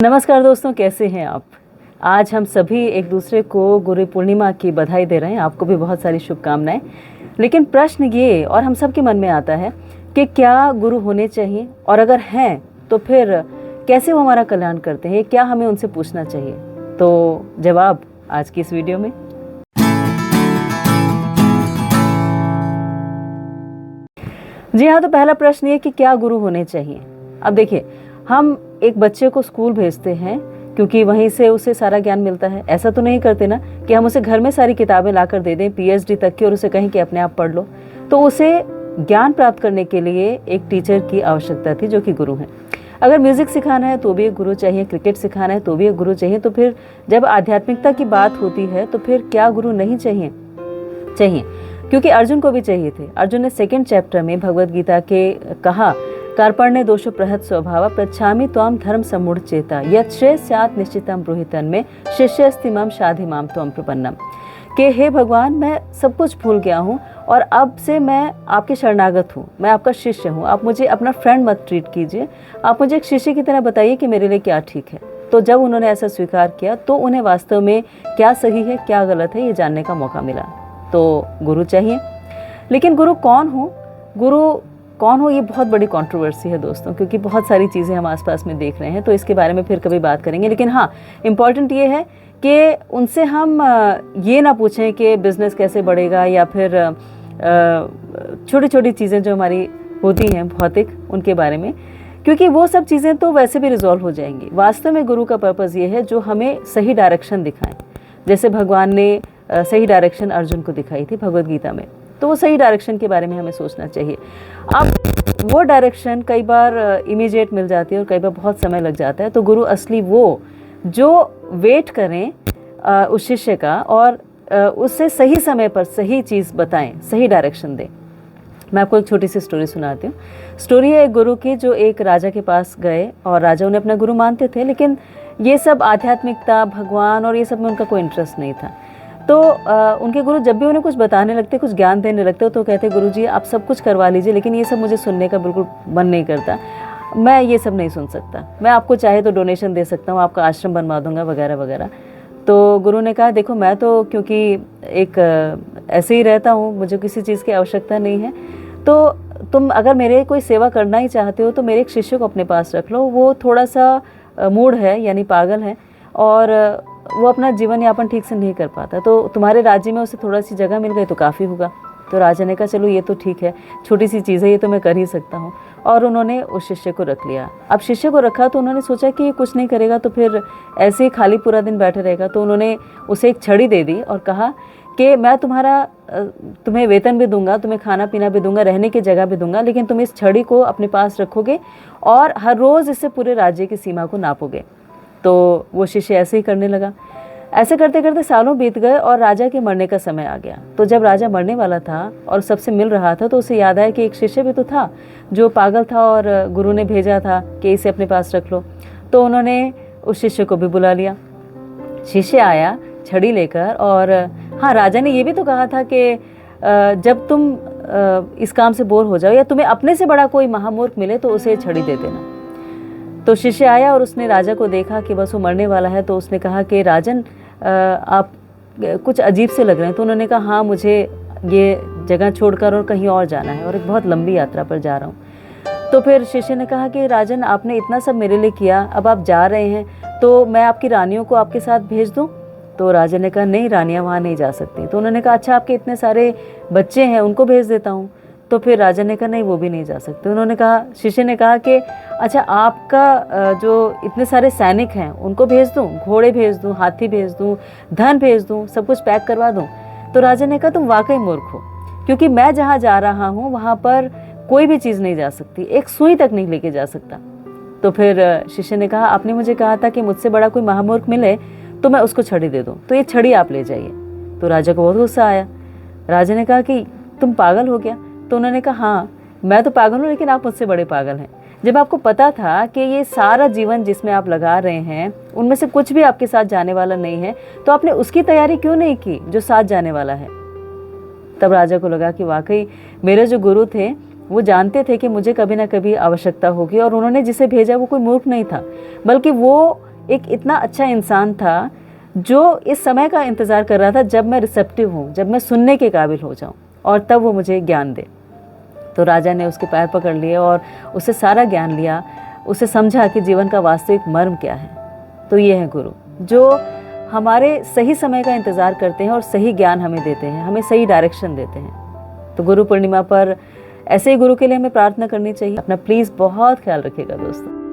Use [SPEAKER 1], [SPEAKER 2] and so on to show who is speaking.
[SPEAKER 1] नमस्कार दोस्तों, कैसे हैं आप। आज हम सभी एक दूसरे को गुरु पूर्णिमा की बधाई दे रहे हैं। आपको भी बहुत सारी शुभकामनाएं। लेकिन प्रश्न ये और हम सब के मन में आता है कि क्या गुरु होने चाहिए, और अगर हैं तो फिर कैसे वो हमारा कल्याण करते हैं, क्या हमें उनसे पूछना चाहिए। तो जवाब आज की इस वीडियो में। जी हाँ, तो पहला प्रश्न ये कि क्या गुरु होने चाहिए। अब देखिए, हम एक बच्चे को स्कूल भेजते हैं क्योंकि वहीं से उसे सारा ज्ञान मिलता है। ऐसा तो नहीं करते ना कि हम उसे घर में सारी किताबें लाकर दे दें, पीएचडी तक की, और उसे कहें कि अपने आप पढ़ लो। तो उसे ज्ञान प्राप्त करने के लिए एक टीचर की आवश्यकता थी, जो कि गुरु है। अगर म्यूजिक सिखाना है तो भी एक गुरु चाहिए, क्रिकेट सिखाना है तो भी एक गुरु चाहिए। तो फिर जब आध्यात्मिकता की बात होती है तो फिर क्या गुरु नहीं चाहिए? चाहिए, क्योंकि अर्जुन को भी चाहिए थे। अर्जुन ने 2nd चैप्टर में भगवद गीता के कहा, कार्पण्य दोषो प्रहत स्वभाव पृच्छामि त्वाम धर्म सम्मूढ़ चेता यत् श्रेय स्यात् निश्चितम ब्रूहितन में शिष्यस्तिमम शाधिमाम त्वम प्रपन्नम। कि हे भगवान, मैं सब कुछ भूल गया हूँ और अब से मैं आपके शरणागत हूँ, मैं आपका शिष्य हूँ। आप मुझे अपना फ्रेंड मत ट्रीट कीजिए, आप मुझे एक शिष्य की तरह बताइए कि मेरे लिए क्या ठीक है। तो जब उन्होंने ऐसा स्वीकार किया तो उन्हें वास्तव में क्या सही है क्या गलत है ये जानने का मौका मिला। तो गुरु चाहिए। लेकिन गुरु कौन हो? गुरु कौन हो, ये बहुत बड़ी कंट्रोवर्सी है दोस्तों, क्योंकि बहुत सारी चीज़ें हम आसपास में देख रहे हैं। तो इसके बारे में फिर कभी बात करेंगे। लेकिन हाँ, इम्पॉर्टेंट ये है कि उनसे हम ये ना पूछें कि बिज़नेस कैसे बढ़ेगा, या फिर छोटी छोटी चीज़ें जो हमारी होती हैं भौतिक, उनके बारे में, क्योंकि वो सब चीज़ें तो वैसे भी रिजॉल्व हो जाएंगी। वास्तव में गुरु का पर्पज़ ये है जो हमें सही डायरेक्शन दिखाएं। जैसे भगवान ने सही डायरेक्शन अर्जुन को दिखाई थी भगवद गीता में, तो वो सही डायरेक्शन के बारे में हमें सोचना चाहिए। अब वो डायरेक्शन कई बार इमीडिएट मिल जाती है और कई बार बहुत समय लग जाता है। तो गुरु असली वो जो वेट करें उस शिष्य का, और उससे सही समय पर सही चीज़ बताएं, सही डायरेक्शन दें। मैं आपको एक छोटी सी स्टोरी सुनाती हूँ। स्टोरी है एक गुरु की, जो एक राजा के पास गए और राजा उन्हें अपना गुरु मानते थे, लेकिन ये सब आध्यात्मिकता, भगवान और ये सब में उनका कोई इंटरेस्ट नहीं था। तो उनके गुरु जब भी उन्हें कुछ बताने लगते, कुछ ज्ञान देने लगते, तो कहते, गुरु जी आप सब कुछ करवा लीजिए, लेकिन ये सब मुझे सुनने का बिल्कुल मन नहीं करता, मैं ये सब नहीं सुन सकता। मैं आपको चाहे तो डोनेशन दे सकता हूँ, आपका आश्रम बनवा दूंगा, वगैरह वगैरह। तो गुरु ने कहा, देखो मैं तो क्योंकि एक ऐसे ही रहता हूँ, मुझे किसी चीज़ की आवश्यकता नहीं है। तो तुम अगर मेरे कोई सेवा करना ही चाहते हो तो मेरे एक शिष्य को अपने पास रख लो। वो थोड़ा सा मूढ़ है, यानी पागल है, और वो अपना जीवन यापन ठीक से नहीं कर पाता। तो तुम्हारे राज्य में उसे थोड़ा सी जगह मिल गई तो काफ़ी होगा। तो राजा ने कहा, चलो ये तो ठीक है, छोटी सी चीज़ है, ये तो मैं कर ही सकता हूँ। और उन्होंने उस शिष्य को रख लिया। अब शिष्य को रखा तो उन्होंने सोचा कि ये कुछ नहीं करेगा तो फिर ऐसे ही खाली पूरा दिन बैठे रहेगा। तो उन्होंने उसे एक छड़ी दे दी और कहा कि मैं तुम्हें वेतन भी दूंगा, तुम्हें खाना पीना भी दूंगा, रहने की जगह भी दूंगा, लेकिन तुम इस छड़ी को अपने पास रखोगे और हर रोज़ इससे पूरे राज्य की सीमा को नापोगे। तो वो शिष्य ऐसे ही करने लगा। ऐसे करते करते सालों बीत गए और राजा के मरने का समय आ गया। तो जब राजा मरने वाला था और सबसे मिल रहा था, तो उसे याद आया कि एक शिष्य भी तो था जो पागल था और गुरु ने भेजा था कि इसे अपने पास रख लो। तो उन्होंने उस शिष्य को भी बुला लिया। शिष्य आया छड़ी लेकर, और हाँ, राजा ने ये भी तो कहा था कि जब तुम इस काम से बोर हो जाओ या तुम्हें अपने से बड़ा कोई महामूर्ख मिले तो उसे छड़ी दे देना। तो शिष्य आया और उसने राजा को देखा कि बस वो मरने वाला है। तो उसने कहा कि राजन, आप कुछ अजीब से लग रहे हैं। तो उन्होंने कहा, हाँ, मुझे ये जगह छोड़कर और कहीं और जाना है और एक बहुत लंबी यात्रा पर जा रहा हूँ। तो फिर शिष्य ने कहा कि राजन, आपने इतना सब मेरे लिए किया, अब आप जा रहे हैं तो मैं आपकी रानियों को आपके साथ भेज दूँ? तो राजा ने कहा, नहीं, रानियाँ वहाँ नहीं जा सकती। तो उन्होंने कहा, अच्छा, आपके इतने सारे बच्चे हैं, उनको भेज देता हूँ। तो फिर राजा ने कहा, नहीं, वो भी नहीं जा सकते। उन्होंने कहा, शिष्य ने कहा कि अच्छा, आपका जो इतने सारे सैनिक हैं उनको भेज दूं, घोड़े भेज दूं, हाथी भेज दूं, धन भेज दूं, सब कुछ पैक करवा दूं? तो राजा ने कहा, तुम वाकई मूर्ख हो, क्योंकि मैं जहाँ जा रहा हूँ वहाँ पर कोई भी चीज़ नहीं जा सकती, एक सुई तक नहीं लेके जा सकता। तो फिर शिष्य ने कहा, आपने मुझे कहा था कि मुझसे बड़ा कोई महामूर्ख मिले तो मैं उसको छड़ी दे दूँ, तो ये छड़ी आप ले जाइए। तो राजा को बहुत गुस्सा आया। राजा ने कहा कि तुम पागल हो गया? तो उन्होंने कहा, हाँ, मैं तो पागल हूँ, लेकिन आप मुझसे बड़े पागल हैं। जब आपको पता था कि ये सारा जीवन जिसमें आप लगा रहे हैं उनमें से कुछ भी आपके साथ जाने वाला नहीं है, तो आपने उसकी तैयारी क्यों नहीं की जो साथ जाने वाला है? तब राजा को लगा कि वाकई मेरे जो गुरु थे वो जानते थे कि मुझे कभी ना कभी आवश्यकता होगी, और उन्होंने जिसे भेजा वो कोई मूर्ख नहीं था, बल्कि वो एक इतना अच्छा इंसान था जो इस समय का इंतज़ार कर रहा था जब मैं रिसेप्टिव हूँ, जब मैं सुनने के काबिल हो जाऊँ और तब वो मुझे ज्ञान दे। तो राजा ने उसके पैर पकड़ लिए और उससे सारा ज्ञान लिया, उसे समझा कि जीवन का वास्तविक मर्म क्या है। तो ये है गुरु, जो हमारे सही समय का इंतज़ार करते हैं और सही ज्ञान हमें देते हैं, हमें सही डायरेक्शन देते हैं। तो गुरु पूर्णिमा पर ऐसे ही गुरु के लिए हमें प्रार्थना करनी चाहिए। अपना प्लीज़ बहुत ख्याल रखिएगा दोस्तों।